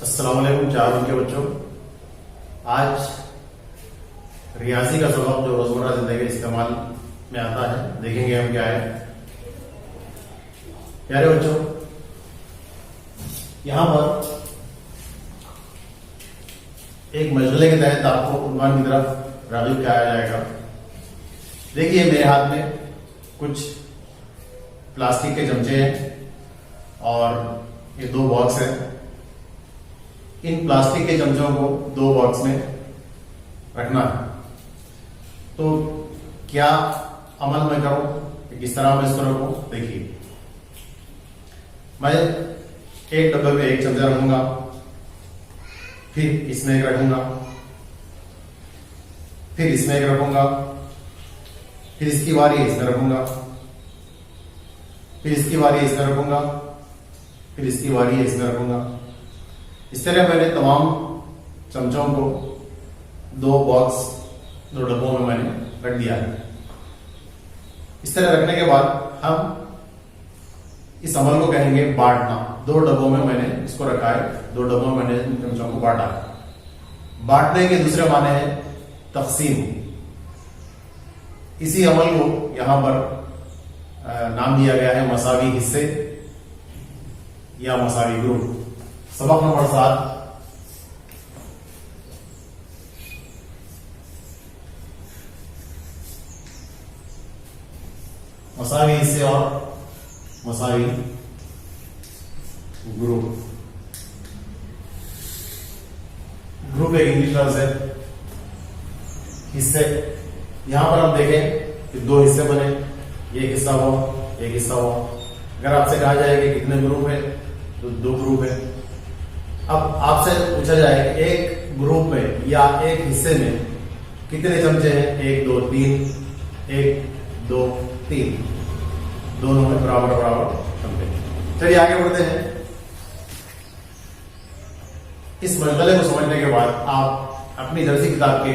अस्सलाम वालेकुम चारों के बच्चों। आज रियाजी का सबक जो रोजमर्रा जिंदगी के इस्तेमाल में आता है, देखेंगे हम क्या है। प्यारे बच्चों, यहां पर एक मसले के तहत आपको उन्वान की तरफ राग़िब कराया जाएगा। देखिए, मेरे हाथ में कुछ प्लास्टिक के चमचे हैं और ये दो बॉक्स हैं। इन प्लास्टिक के चमचों को दो बॉक्स में रखना है। तो क्या अमल में करूं, किस तरह मैं इसको रखूं? देखिए, मैं एक डब्बे में एक चमचा रखूंगा, फिर इसमें एक रखूंगा, फिर इसमें एक रखूंगा, फिर इसकी बारी इसमें रखूंगा, फिर इसकी बारी इसमें रखूंगा, फिर इसकी बारी इसमें रखूंगा। इस तरह मैंने तमाम चमचों को दो डब्बों में मैंने रख दिया है। इस तरह रखने के बाद हम इस अमल को कहेंगे बांटना। दो डब्बों में मैंने इसको रखा है, दो डब्बों में मैंने चमचों को बांटा है। बांटने के दूसरे माने हैं तकसीम। इसी अमल को यहां पर नाम दिया गया है मसावी हिस्से या मसावी ग्रुप। सबक नंबर 7। मसावी हिस्से और मसावी ग्रुप। ग्रुप एक इंग्लिश लफ्ज है। हिस्से, यहां पर हम देखें कि दो हिस्से बने, एक हिस्सा हुआ, एक हिस्सा हुआ। अगर आपसे कहा जाए कि कितने ग्रुप है, तो दो ग्रुप है। अब आपसे पूछा जाए कि एक ग्रुप में या एक हिस्से में कितने चमचे हैं? 1 2 3, 1 2 3, दोनों में बराबर बराबर चमचे। चलिए आगे बढ़ते हैं। इस मसले को समझने के बाद आप अपनी दर्सी किताब के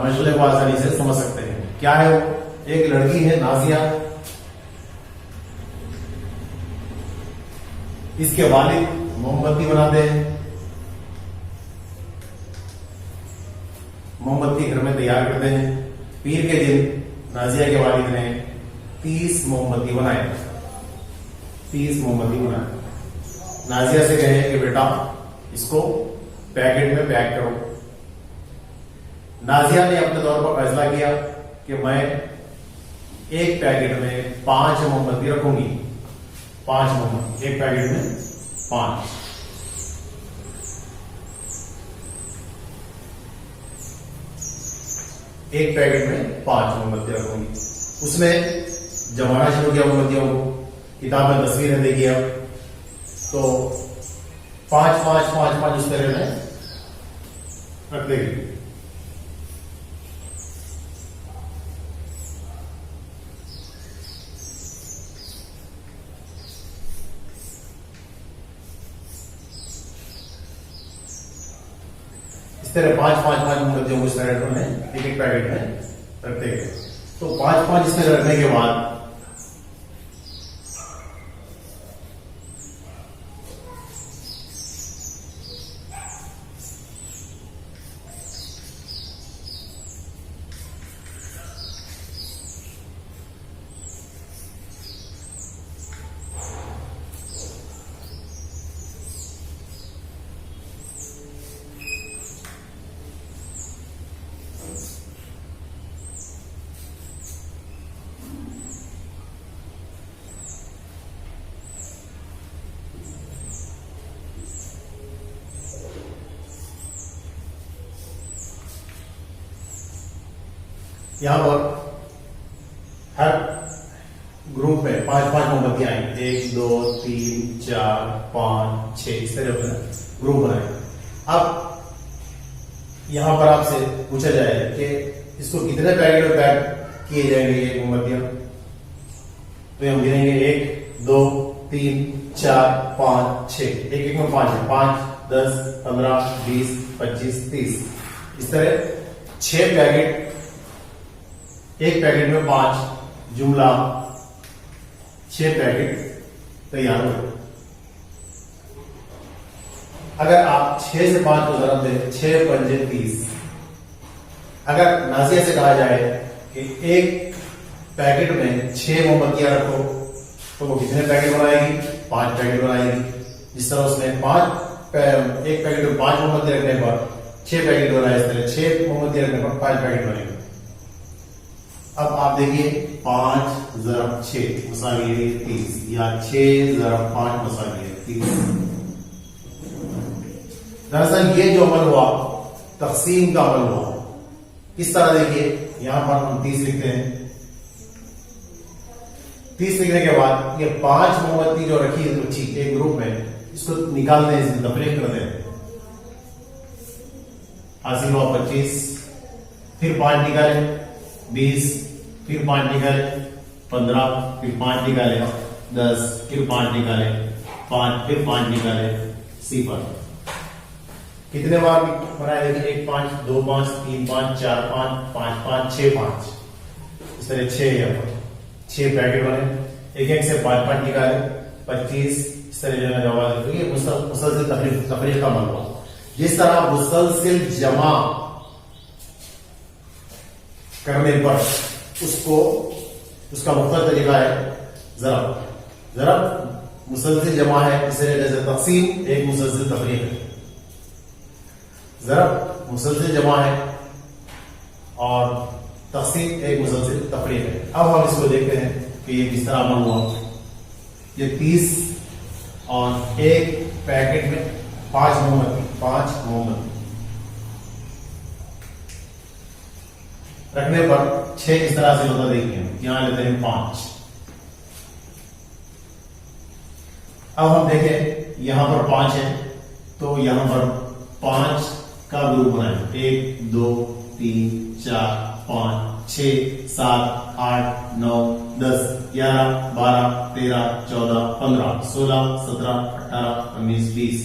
मसले को आसानी से समझ सकते हैं। क्या है वो? एक लड़की है नाजिया, इसके वालिद मोमबत्ती बनाते हैं। मोमबत्ती घर में तैयार करते हैं। पीर के दिन नाजिया के वालिद ने 30 मोमबत्ती बनाए। 30 मोमबत्ती बनाए। नाजिया से कहे कि बेटा इसको पैकेट में पैक करो। नाजिया ने अपने तौर पर फैसला किया कि मैं एक पैकेट में 5 मोमबत्ती रखूंगी। 5 मोमबत्ती एक पैकेट में 5। एक पैकेट में 5 मोमबत्ती रखूंगी। उसमें जमाना शुरू किया मोमबत्तियों को। किताब में तस्वीरें देखी अब तो 5 5 5 5 उस तरह में रख देगी। इस तरह 5 5 5 मोमबत्तियों को इस तरह में एक एक पैकेट में रखते गए। तो 5 5 इस तरह रखने के बाद यहां पर हर ग्रुप में 5 5 मोमबत्तियां आएंगी। 1 2 3 4 5 6 इस तरह ग्रुप बनाए। अब यहां पर आपसे पूछा जाए कि इसको कितने पैकेट में पैक किए जाएंगे ये मोमबत्तियां, तो हम गिनेंगे 1 2 3 4 5 6। एक एक में 5 है। 5 10 15 20 25 30 इस तरह 6 पैकेट। एक पैकेट में 5, जुमला 6 पैकेट तैयार हो। अगर आप 6 से 5 को जन्म दें, 6 पंजे 30। अगर नाजिया से कहा जाए कि एक पैकेट में 6 मोमबत्तियां रखो तो वो कितने पैकेट बनाएगी? 5 पैकेट बनाएगी। जिस तरह उसने एक पैकेट में 5 मोमबत्ती रखने पर 6 पैकेट बनाए, इस तरह 6 मोमबत्ती रखने पर 5 पैकेट बनेंगे। अब आप देखिए 5 ज़रब 6 मसालिए 30 या 6 ज़रब 5 मसालिए 30। दरअसल ये जो अमल हुआ तकसीम का अमल हुआ। इस तरह देखिए यहां पर हम 30 लिखते हैं। 30 लिखने के बाद ये 5 मोमबत्ती जो रखी है बच्ची एक ग्रुप में, इसको निकाल दें, इसमें तफरीक कर दें। हासिल हुआ 25, फिर 5 निकाले 20, फिर 5 निकाले 15, फिर 5 निकाले 10, फिर 5 निकाले 5, फिर 5 निकाले 0। कितने बार बनाए? देखिए 1 5 2 5 3 5 4 5 5 5 6 5, इस तरह 6 पैकेट बने। एक से 5 निकाले 25, इस तरह जो है जवाब ये मुसलसिल तफरीक का अमल हुआ। जिस तरह मुसलसिल जमा करने पर उसका मुख्तलिफ तरीका है ज़रब मुसलसिल जमा है, इसलिए जैसे तकसीम एक मुसलसिल तफरीक है, ज़रब मुसलसिल जमा है और तकसीम एक मुसलसिल तफरीक है। अब हम इसको देखते हैं कि ये किस तरह अमल हुआ। ये 30 और एक पैकेट में 5 मोमबत्ती रखने पर 6 किस तरह से होता देखिए। यहां लेते हैं 5। अब हम देखें यहां पर 5 है तो यहां पर 5 का ग्रुप बनाए। 1 2 3 4 5 6 7 8 9 10 11 12 13 14 15 16 17 18 19 20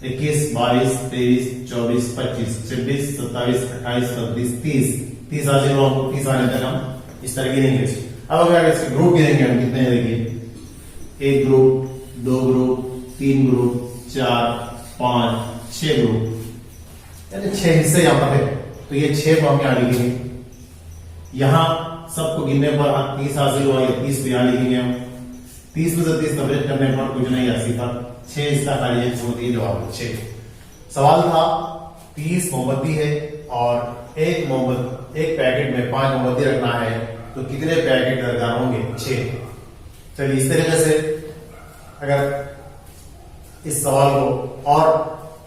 21 22 23 24 25 26 27 28 29 30 हासिल हुआ। 30 आने तक हम इस तरह गिनेंगे। अब अगर इसके ग्रुप गिनेंगे हम कितने हैं देखिए। 1 ग्रुप 2 ग्रुप 3 ग्रुप 4 5 6 ग्रुप, यानी 6 हिस्से यहां पर है। तो ये 6 को हम यहां लिखेंगे। यहां सबको गिनने पर 30 हासिल हुआ, ये 30 को यहां लिखेंगे हम। 30 में से 30 तफरीक करने पर कुछ नहीं है, सिफर 6 इसका खाली है, जवाब 6। सवाल था 30 मोमबत्ती है और एक पैकेट में 5 मोमबत्ती रखना है तो कितने पैकेट दरकार होंगे? 6। चलिए इस तरीके से अगर इस सवाल को और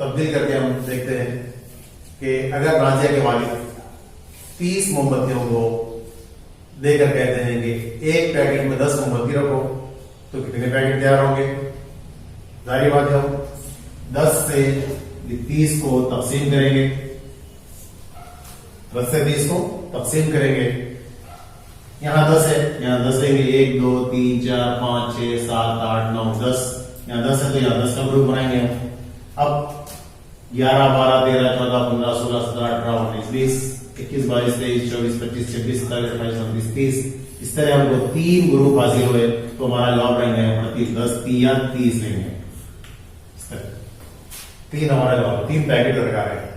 तब्दील करके हम देखते हैं कि अगर नाजिया के वालिद 30 मोमबत्तियों को देकर कहते हैं कि एक पैकेट में 10 मोमबत्ती रखो तो कितने पैकेट तैयार होंगे? जाहिर बात है हम 10 से 30 को तकसीम करेंगे, 10 से 30 को तकसीम करेंगे। यहां 10 है, यहां 10 लेंगे। 1 2 3 4 5 6 7 8 9 10, यहां 10 है तो यहां 10 का ग्रुप बनाएंगे हम। अब 11 12 13 14 15 16 17 18 19 20 21 22 23 24 25 26 27 28 29 30, इस तरह हमको 3 ग्रुप हासिल हुए तो हमारा जवाब रहेंगे 10 3 या 30 लेंगे। 3 हमारा जवाब, 3 पैकेट दरकार है।